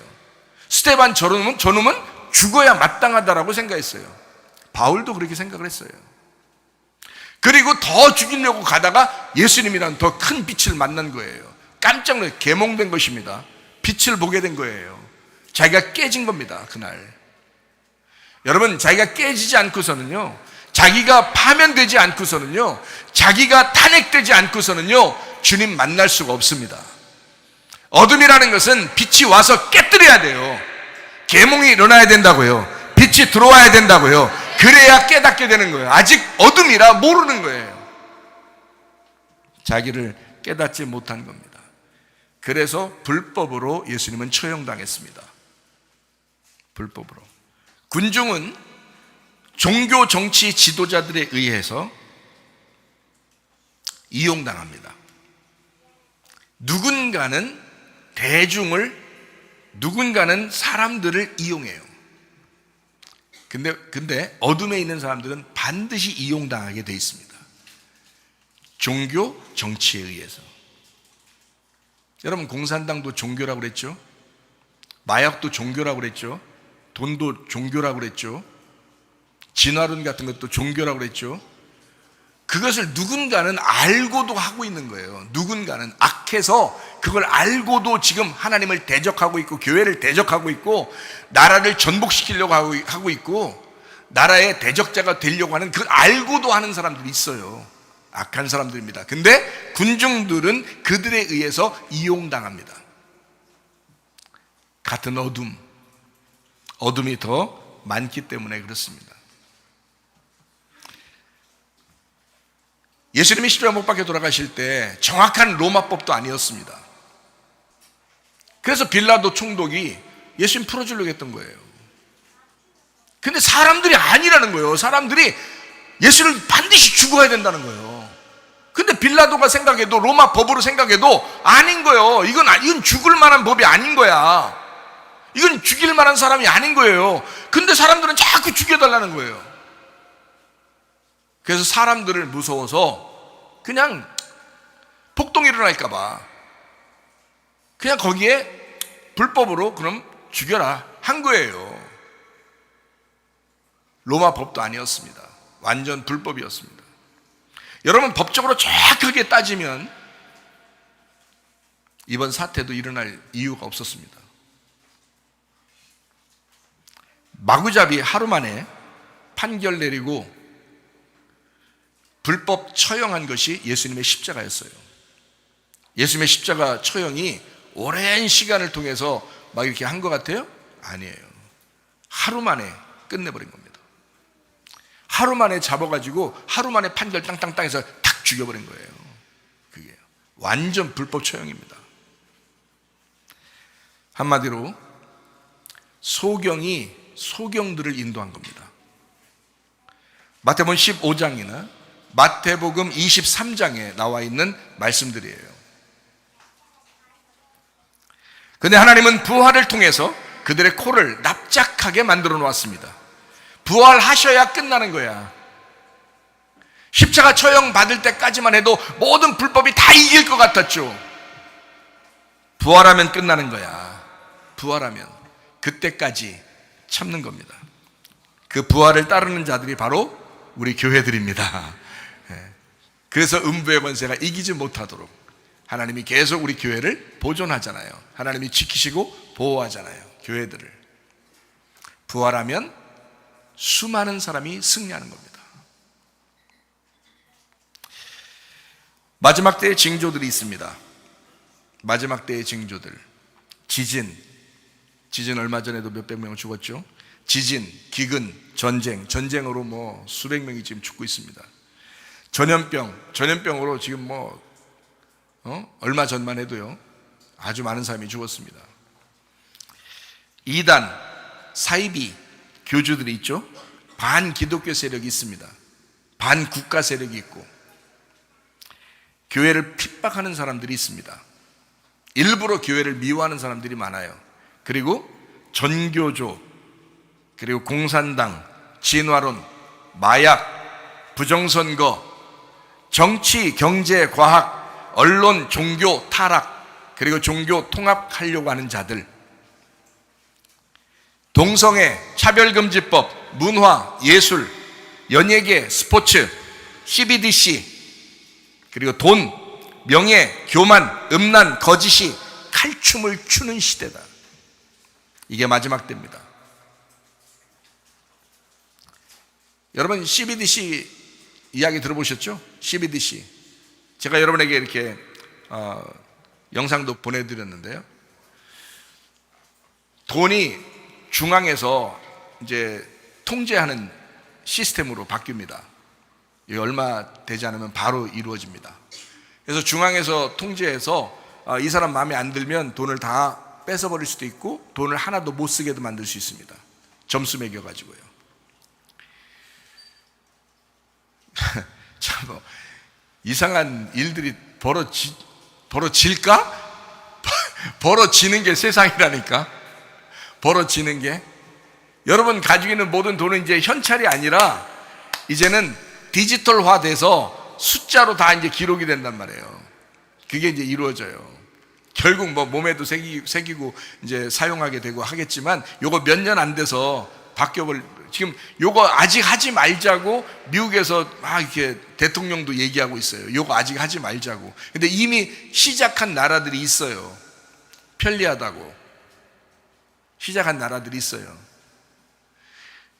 스데반 저놈은 죽어야 마땅하다라고 생각했어요. 바울도 그렇게 생각을 했어요. 그리고 더 죽이려고 가다가 예수님이란 더 큰 빛을 만난 거예요. 깜짝 놀라서 계몽된 것입니다. 빛을 보게 된 거예요. 자기가 깨진 겁니다. 그날. 여러분, 자기가 깨지지 않고서는요, 자기가 파면되지 않고서는요, 자기가 탄핵되지 않고서는요, 주님 만날 수가 없습니다. 어둠이라는 것은 빛이 와서 깨뜨려야 돼요. 계몽이 일어나야 된다고요. 빛이 들어와야 된다고요. 그래야 깨닫게 되는 거예요. 아직 어둠이라 모르는 거예요. 자기를 깨닫지 못한 겁니다. 그래서 불법으로 예수님은 처형당했습니다. 불법으로. 군중은 종교 정치 지도자들에 의해서 이용당합니다. 누군가는 사람들을 이용해요. 근데 어둠에 있는 사람들은 반드시 이용당하게 되어 있습니다. 종교 정치에 의해서. 여러분, 공산당도 종교라고 그랬죠? 마약도 종교라고 그랬죠? 돈도 종교라고 그랬죠? 진화론 같은 것도 종교라고 그랬죠? 그것을 누군가는 알고도 하고 있는 거예요. 누군가는 악해서 그걸 알고도 지금 하나님을 대적하고 있고 교회를 대적하고 있고 나라를 전복시키려고 하고 있고 나라의 대적자가 되려고 하는, 그걸 알고도 하는 사람들이 있어요. 악한 사람들입니다. 근데 군중들은 그들에 의해서 이용당합니다. 같은 어둠이 더 많기 때문에 그렇습니다. 예수님이 십자가 못 박혀 돌아가실 때 정확한 로마법도 아니었습니다. 그래서 빌라도 총독이 예수님 풀어주려고 했던 거예요. 근데 사람들이 아니라는 거예요. 사람들이 예수를 반드시 죽어야 된다는 거예요. 근데 빌라도가 생각해도, 로마 법으로 생각해도 아닌 거예요. 이건 죽을 만한 법이 아닌 거야. 이건 죽일 만한 사람이 아닌 거예요. 근데 사람들은 자꾸 죽여달라는 거예요. 그래서 사람들을 무서워서 그냥 폭동이 일어날까봐 그냥 거기에 불법으로 그럼 죽여라 한 거예요. 로마 법도 아니었습니다. 완전 불법이었습니다. 여러분, 법적으로 정확하게 따지면 이번 사태도 일어날 이유가 없었습니다. 마구잡이 하루 만에 판결 내리고 불법 처형한 것이 예수님의 십자가였어요. 예수님의 십자가 처형이 오랜 시간을 통해서 막 이렇게 한 것 같아요? 아니에요. 하루 만에 끝내버린 겁니다. 하루 만에 잡아가지고 하루 만에 판결 땅땅땅 해서 탁 죽여버린 거예요. 그게 완전 불법 처형입니다. 한마디로 소경이 소경들을 인도한 겁니다. 마태복음 15장이나 마태복음 23장에 나와 있는 말씀들이에요. 근데 하나님은 부활을 통해서 그들의 코를 납작하게 만들어 놓았습니다. 부활하셔야 끝나는 거야. 십자가 처형 받을 때까지만 해도 모든 불법이 다 이길 것 같았죠. 부활하면 끝나는 거야. 부활하면 그때까지 참는 겁니다. 그 부활을 따르는 자들이 바로 우리 교회들입니다. 그래서 음부의 권세가 이기지 못하도록 하나님이 계속 우리 교회를 보존하잖아요. 하나님이 지키시고 보호하잖아요. 교회들을. 부활하면 수많은 사람이 승리하는 겁니다. 마지막 때의 징조들이 있습니다. 마지막 때의 징조들. 지진 얼마 전에도 몇백 명 죽었죠. 지진, 기근, 전쟁으로 뭐 수백 명이 지금 죽고 있습니다. 전염병으로 지금 얼마 전만 해도요 아주 많은 사람이 죽었습니다. 이단, 사이비 교주들이 있죠. 반기독교 세력이 있습니다. 반국가 세력이 있고 교회를 핍박하는 사람들이 있습니다. 일부러 교회를 미워하는 사람들이 많아요. 그리고 전교조, 그리고 공산당, 진화론, 마약, 부정선거, 정치, 경제, 과학, 언론, 종교 타락, 그리고 종교 통합하려고 하는 자들, 동성애, 차별금지법, 문화, 예술, 연예계, 스포츠, CBDC, 그리고 돈, 명예, 교만, 음란, 거짓이 칼춤을 추는 시대다. 이게 마지막 때입니다. 여러분 CBDC 이야기 들어보셨죠? CBDC. 제가 여러분에게 이렇게 영상도 보내드렸는데요. 돈이 중앙에서 이제 통제하는 시스템으로 바뀝니다. 얼마 되지 않으면 바로 이루어집니다. 그래서 중앙에서 통제해서 이 사람 마음에 안 들면 돈을 다 뺏어버릴 수도 있고 돈을 하나도 못 쓰게도 만들 수 있습니다. 점수 매겨가지고요. 참 이상한 일들이 벌어질까? 벌어지는 게 세상이라니까. 벌어지는 게. 여러분 가지고 있는 모든 돈은 이제 현찰이 아니라 이제는 디지털화 돼서 숫자로 다 이제 기록이 된단 말이에요. 그게 이제 이루어져요. 결국 뭐 몸에도 새기고 이제 사용하게 되고 하겠지만 요거 몇 년 안 돼서 바뀌어버릴, 지금 요거 아직 하지 말자고 미국에서 막 이렇게 대통령도 얘기하고 있어요. 요거 아직 하지 말자고. 근데 이미 시작한 나라들이 있어요. 편리하다고 시작한 나라들이 있어요.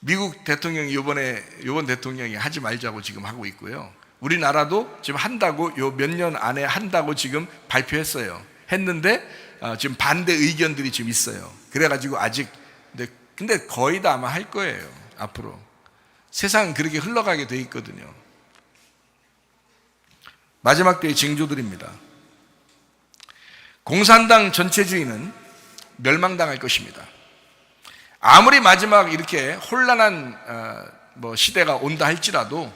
미국 대통령이 요번 대통령이 하지 말자고 지금 하고 있고요. 우리나라도 지금 한다고, 요 몇 년 안에 한다고 지금 발표했어요. 했는데 지금 반대 의견들이 지금 있어요. 그래가지고 아직 근데 거의 다 아마 할 거예요. 앞으로 세상은 그렇게 흘러가게 돼 있거든요. 마지막 때의 징조들입니다. 공산당 전체주의는 멸망당할 것입니다. 아무리 마지막 이렇게 혼란한 시대가 온다 할지라도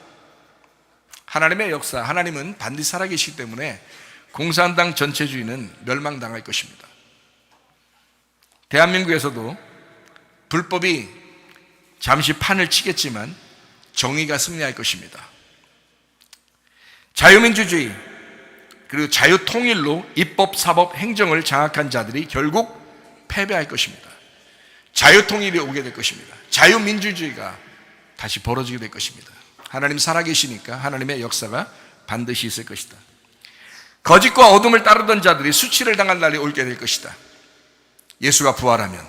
하나님의 역사, 하나님은 반드시 살아계시기 때문에 공산당 전체주의는 멸망당할 것입니다. 대한민국에서도 불법이 잠시 판을 치겠지만 정의가 승리할 것입니다. 자유민주주의 그리고 자유통일로 입법, 사법, 행정을 장악한 자들이 결국 패배할 것입니다. 자유통일이 오게 될 것입니다. 자유민주주의가 다시 벌어지게 될 것입니다. 하나님 살아계시니까 하나님의 역사가 반드시 있을 것이다. 거짓과 어둠을 따르던 자들이 수치를 당할 날이 올게 될 것이다. 예수가 부활하면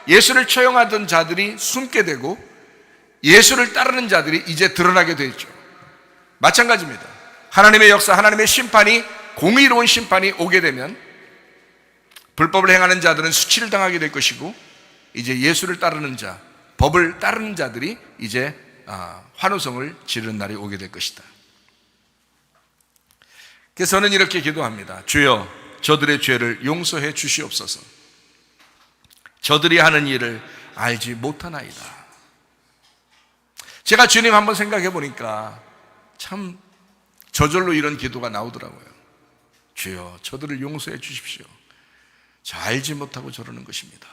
예수를 처형하던 자들이 숨게 되고 예수를 따르는 자들이 이제 드러나게 되죠. 마찬가지입니다. 하나님의 역사, 하나님의 심판이, 공의로운 심판이 오게 되면 불법을 행하는 자들은 수치를 당하게 될 것이고, 이제 예수를 따르는 자, 법을 따르는 자들이 이제 환호성을 지르는 날이 오게 될 것이다. 그래서 저는 이렇게 기도합니다. 주여, 저들의 죄를 용서해 주시옵소서. 저들이 하는 일을 알지 못하나이다. 제가 주님 한번 생각해 보니까 참 저절로 이런 기도가 나오더라고요. 주여, 저들을 용서해 주십시오. 저 알지 못하고 저러는 것입니다.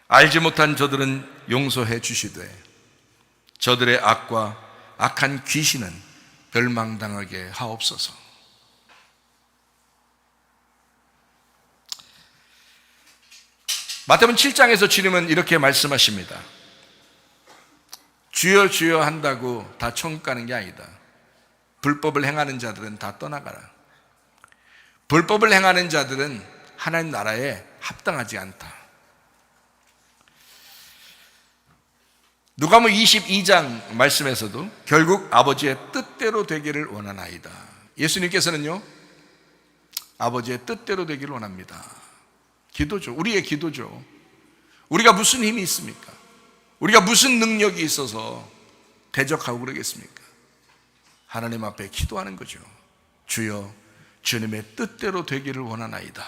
알지 못한 저들은 용서해 주시되 저들의 악과 악한 귀신은 멸망당하게 하옵소서. 마태복음 7장에서 주님은 이렇게 말씀하십니다. 주여 주여 한다고 다 천국 가는 게 아니다. 불법을 행하는 자들은 다 떠나가라. 불법을 행하는 자들은 하나님 나라에 합당하지 않다. 누가복음 22장 말씀에서도 결국 아버지의 뜻대로 되기를 원하나이다. 예수님께서는요, 아버지의 뜻대로 되기를 원합니다. 기도죠. 우리의 기도죠. 우리가 무슨 힘이 있습니까? 우리가 무슨 능력이 있어서 대적하고 그러겠습니까? 하나님 앞에 기도하는 거죠. 주여, 주님의 뜻대로 되기를 원하나이다.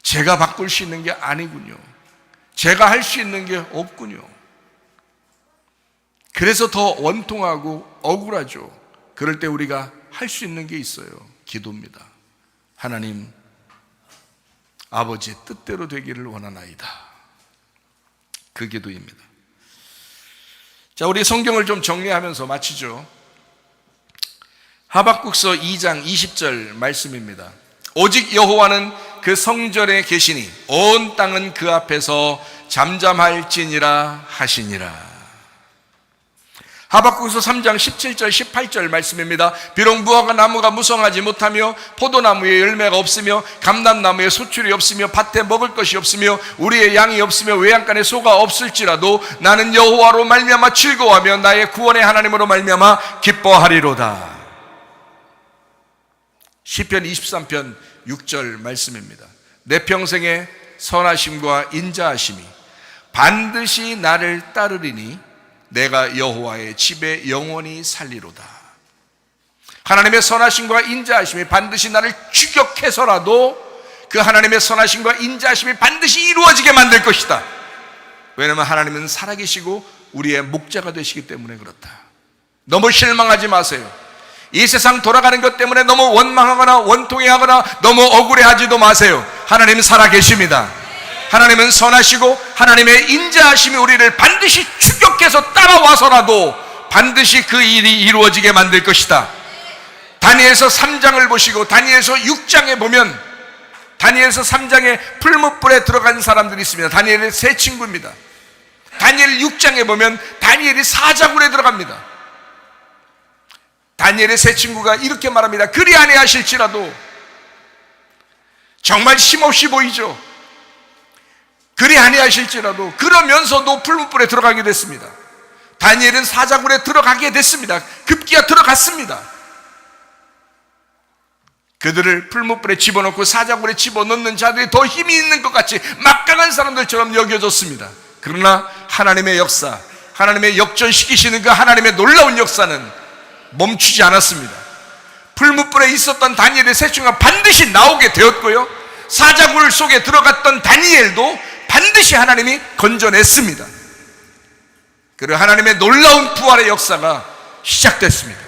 제가 바꿀 수 있는 게 아니군요. 제가 할 수 있는 게 없군요. 그래서 더 원통하고 억울하죠. 그럴 때 우리가 할 수 있는 게 있어요. 기도입니다. 하나님, 아버지의 뜻대로 되기를 원하나이다. 그 기도입니다. 자, 우리 성경을 좀 정리하면서 마치죠. 하박국서 2장 20절 말씀입니다. 오직 여호와는 그 성전에 계시니 온 땅은 그 앞에서 잠잠할지니라 하시니라. 하박국서 3장 17절 18절 말씀입니다. 비록 무화과 나무가 무성하지 못하며 포도나무에 열매가 없으며 감람나무에 소출이 없으며 밭에 먹을 것이 없으며 우리의 양이 없으며 외양간에 소가 없을지라도 나는 여호와로 말미암아 즐거워하며 나의 구원의 하나님으로 말미암아 기뻐하리로다. 시편 23편 6절 말씀입니다. 내 평생의 선하심과 인자하심이 반드시 나를 따르리니 내가 여호와의 집에 영원히 살리로다. 하나님의 선하심과 인자하심이 반드시 나를 추격해서라도 그 하나님의 선하심과 인자하심이 반드시 이루어지게 만들 것이다. 왜냐하면 하나님은 살아계시고 우리의 목자가 되시기 때문에 그렇다. 너무 실망하지 마세요. 이 세상 돌아가는 것 때문에 너무 원망하거나 원통해하거나 너무 억울해하지도 마세요. 하나님은 살아계십니다. 하나님은 선하시고 하나님의 인자하심이 우리를 반드시 추격해서 따라와서라도 반드시 그 일이 이루어지게 만들 것이다. 다니엘서 3장을 보시고 다니엘서 6장에 보면 다니엘서 3장에 풀무불에 들어간 사람들이 있습니다. 다니엘의 세 친구입니다. 다니엘 6장에 보면 다니엘이 사자굴에 들어갑니다. 다니엘의 세 친구가 이렇게 말합니다. 그리 아니하실지라도, 정말 힘없이 보이죠. 그리 아니하실지라도, 그러면서도 풀무불에 들어가게 됐습니다. 다니엘은 사자굴에 들어가게 됐습니다. 급기야 들어갔습니다. 그들을 풀무불에 집어넣고 사자굴에 집어넣는 자들이 더 힘이 있는 것 같이 막강한 사람들처럼 여겨졌습니다. 그러나 하나님의 역사, 하나님의 역전시키시는 그 하나님의 놀라운 역사는 멈추지 않았습니다. 풀무불에 있었던 다니엘의 세 친구가 반드시 나오게 되었고요, 사자굴 속에 들어갔던 다니엘도 반드시 하나님이 건져냈습니다. 그리고 하나님의 놀라운 부활의 역사가 시작됐습니다.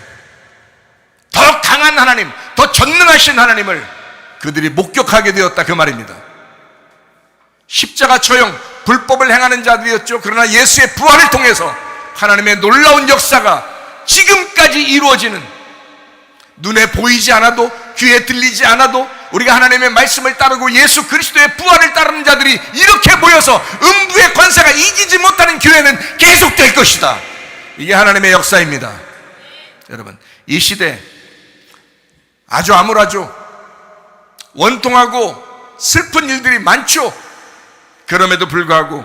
더 강한 하나님, 더 전능하신 하나님을 그들이 목격하게 되었다, 그 말입니다. 십자가 처형, 불법을 행하는 자들이었죠. 그러나 예수의 부활을 통해서 하나님의 놀라운 역사가 지금까지 이루어지는, 눈에 보이지 않아도, 귀에 들리지 않아도 우리가 하나님의 말씀을 따르고 예수 그리스도의 부활을 따르는 자들이 이렇게 모여서 음부의 권세가 이기지 못하는 교회는 계속될 것이다. 이게 하나님의 역사입니다. 여러분, 이 시대 아주 암울하죠. 원통하고 슬픈 일들이 많죠. 그럼에도 불구하고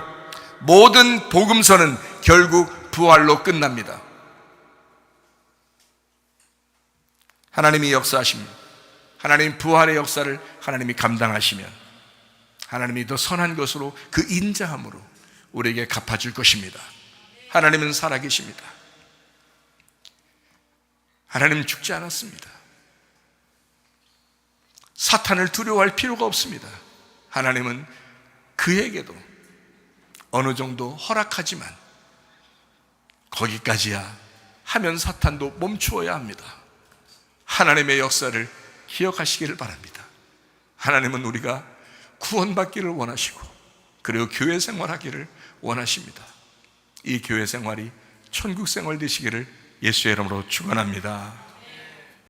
모든 복음서는 결국 부활로 끝납니다. 하나님이 역사하십니다. 하나님 부활의 역사를 하나님이 감당하시면 하나님이 더 선한 것으로 그 인자함으로 우리에게 갚아줄 것입니다. 하나님은 살아계십니다. 하나님은 죽지 않았습니다. 사탄을 두려워할 필요가 없습니다. 하나님은 그에게도 어느 정도 허락하지만 거기까지야 하면 사탄도 멈추어야 합니다. 하나님의 역사를 기억하시기를 바랍니다. 하나님은 우리가 구원받기를 원하시고 그리고 교회 생활하기를 원하십니다. 이 교회 생활이 천국 생활 되시기를 예수의 이름으로 축원합니다.